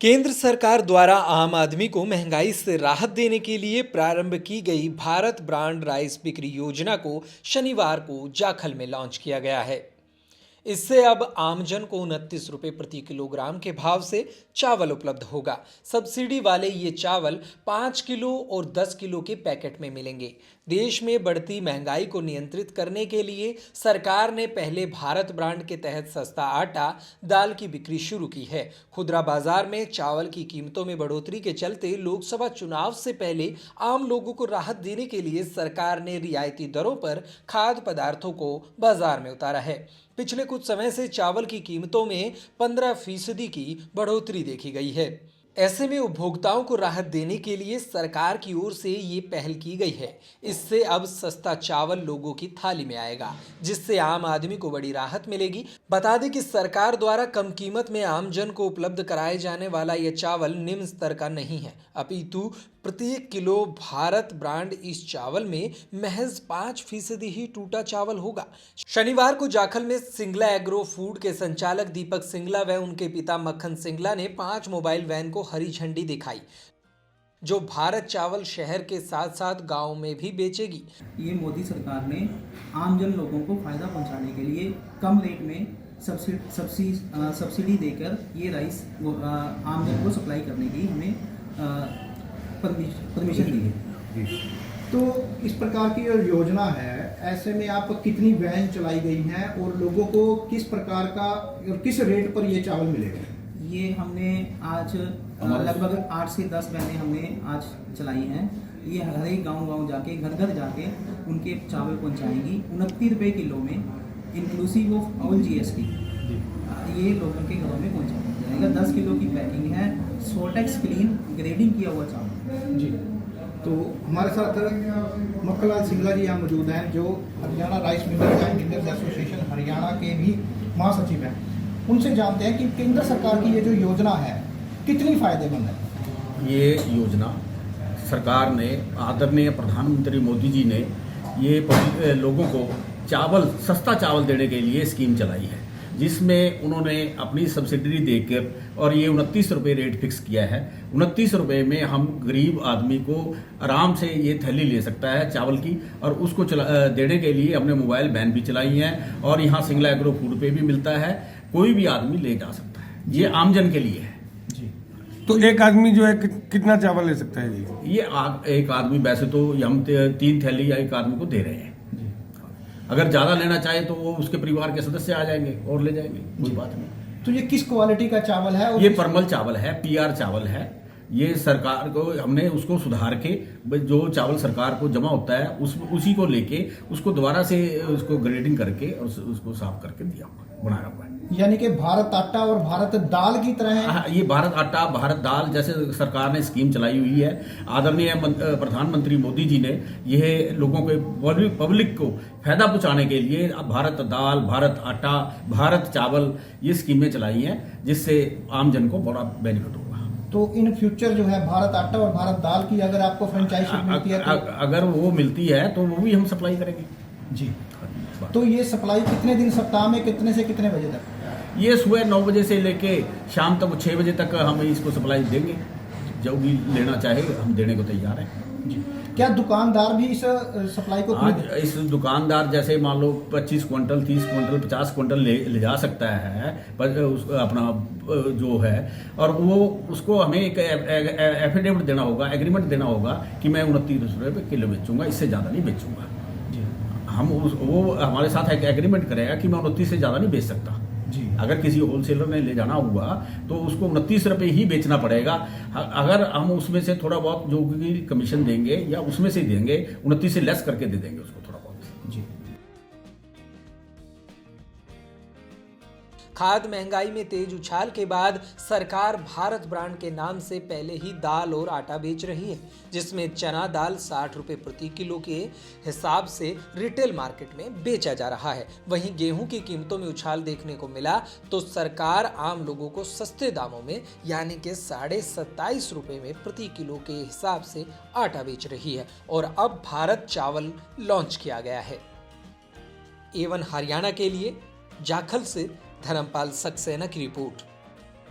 केंद्र सरकार द्वारा आम आदमी को महंगाई से राहत देने के लिए प्रारंभ की गई भारत ब्रांड राइस बिक्री योजना को शनिवार को जाखल में लॉन्च किया गया है। इससे अब आमजन को 29 रुपये प्रति किलोग्राम के भाव से चावल उपलब्ध होगा। सब्सिडी वाले ये चावल 5 किलो और 10 किलो के पैकेट में मिलेंगे। देश में बढ़ती महंगाई को नियंत्रित करने के लिए सरकार ने पहले भारत ब्रांड के तहत सस्ता आटा, दाल की बिक्री शुरू की है। खुदरा बाजार में चावल की कीमतों में बढ़ोतरी के चलते लोकसभा चुनाव से पहले आम लोगों को राहत देने के लिए सरकार ने रियायती दरों पर खाद्य पदार्थों को बाजार में उतारा है। पिछले कुछ समय से चावल की कीमतों में 15% की बढ़ोतरी देखी गई है। ऐसे में उपभोक्ताओं को राहत देने के लिए सरकार की ओर से ये पहल की गई है। इससे अब सस्ता चावल लोगों की थाली में आएगा, जिससे आम आदमी को बड़ी राहत मिलेगी। बता दें कि सरकार द्वारा कम कीमत में आमजन को उपलब्ध कराए जाने वाला यह चावल निम्न स्तर का नहीं है, अपितु प्रत्येक किलो भारत ब्रांड इस चावल में महज 5% ही टूटा चावल होगा। शनिवार को जाखल में सिंगला एग्रो फूड के संचालक दीपक सिंगला व उनके पिता मक्खन सिंगला ने 5 मोबाइल वैन को हरी झंडी दिखाई, जो भारत चावल शहर के साथ साथ गांव में भी बेचेगी। ये मोदी सरकार ने आमजन लोगों को फायदा पहुंचाने के लिए कम रेट में सब्सिडी देकर ये राइस आमजन को सप्लाई करने की हमें परमिशन दी है। तो इस प्रकार की जो योजना है, ऐसे में आप कितनी वैन चलाई गई हैं और लोगों को किस प्रकार का और किस रेट पर ये चावल मिलेगा? ये हमने आज लगभग 8 से 10 वैनें हमने आज चलाई हैं। ये हर एक गांव जाके घर घर जाके उनके चावल पहुंचाएंगी 29 रुपये किलो में, इंक्लूसिव ऑफ ऑल GST। ये लोगों के घरों में पहुंचाया जाएगा। 10 किलो की पैकिंग है, सोटेक्स क्लीन ग्रेडिंग किया हुआ चावल जी। तो हमारे साथ मक्खनलाल सिंगला जी यहाँ मौजूद हैं, जो Haryana rice millers and dealers association Haryana के भी महासचिव हैं। उनसे जानते हैं कि केंद्र सरकार की ये जो योजना है कितनी फायदेमंद है। ये योजना सरकार ने, आदरणीय प्रधानमंत्री मोदी जी ने ये लोगों को चावल, सस्ता चावल देने के लिए स्कीम चलाई है, जिसमें उन्होंने अपनी सब्सिडी देकर और ये 29 रुपये रेट फिक्स किया है। 29 रुपये में हम गरीब आदमी को आराम से ये थैली ले सकता है चावल की, और उसको देने के लिए हमने मोबाइल वैन भी चलाई हैं और यहाँ सिंगला एग्रो फूड पे भी मिलता है। कोई भी आदमी ले जा सकता है, ये आमजन के लिए है जी। तो एक आदमी जो है कितना चावल ले सकता है जी? ये एक आदमी, वैसे तो हम 3 थैली या एक आदमी को दे रहे हैं। अगर ज़्यादा लेना चाहे तो वो उसके परिवार के सदस्य आ जाएंगे और ले जाएंगे, कोई बात नहीं। तो ये किस क्वालिटी का चावल है? ये परमल चावल है, PR चावल है। ये सरकार को हमने उसको सुधार के, जो चावल सरकार को जमा होता है उसी को लेके उसको दोबारा से उसको ग्रेडिंग करके और उसको साफ करके बनाया हुआ है। यानी कि भारत आटा और भारत दाल की तरह है। ये भारत आटा, भारत दाल जैसे सरकार ने स्कीम चलाई हुई है। आदरणीय प्रधानमंत्री मोदी जी ने यह लोगों के पब्लिक को फायदा पहुंचाने के लिए भारत दाल, भारत आटा, भारत चावल ये स्कीमें चलाई हैं, जिससे आमजन को बड़ा बेनिफिट होगा। तो इन फ्यूचर जो है भारत आटा और भारत दाल की अगर आपको फ्रेंचाइजी मिलती है अगर वो मिलती है तो वो भी हम सप्लाई करेंगे जी। तो ये सप्लाई कितने दिन सप्ताह में, कितने से कितने बजे तक? ये सुबह 9 बजे से लेके शाम तक 6 बजे तक हम इसको सप्लाई देंगे। जो भी लेना चाहे हम देने को तैयार हैं जी। क्या दुकानदार भी इस सप्लाई को आज इस दुकानदार जैसे मान लो 25 क्विंटल, 30 क्विंटल, 50 क्विंटल ले जा सकता है पर अपना जो है, और वो उसको हमें एक एफिडेविट देना होगा, एग्रीमेंट देना होगा कि मैं 29 रुपये किलो बेचूंगा, इससे ज़्यादा नहीं बेचूंगा। वो हमारे साथ एक एग्रीमेंट करेगा कि मैं 29 से ज़्यादा नहीं बेच सकता जी। अगर किसी होलसेलर ने ले जाना हुआ तो उसको 29 रुपये ही बेचना पड़ेगा। अगर हम उसमें से थोड़ा बहुत जो भी कमीशन देंगे या उसमें से देंगे, 29 से लेस करके दे देंगे उसको थोड़ा बहुत जी। खाद्य महंगाई में तेज उछाल के बाद सरकार भारत ब्रांड के नाम से पहले ही दाल और आटा बेच रही है, जिसमें चना दाल 60 रुपये प्रति किलो के हिसाब से रिटेल मार्केट में बेचा जा रहा है। वहीं गेहूं की कीमतों में उछाल देखने को मिला तो सरकार आम लोगों को सस्ते दामों में यानी कि 27.5 रुपये में प्रति किलो के हिसाब से आटा बेच रही है, और अब भारत चावल लॉन्च किया गया है। A1 हरियाणा के लिए जाखल से धर्मपाल सक्सेना की रिपोर्ट।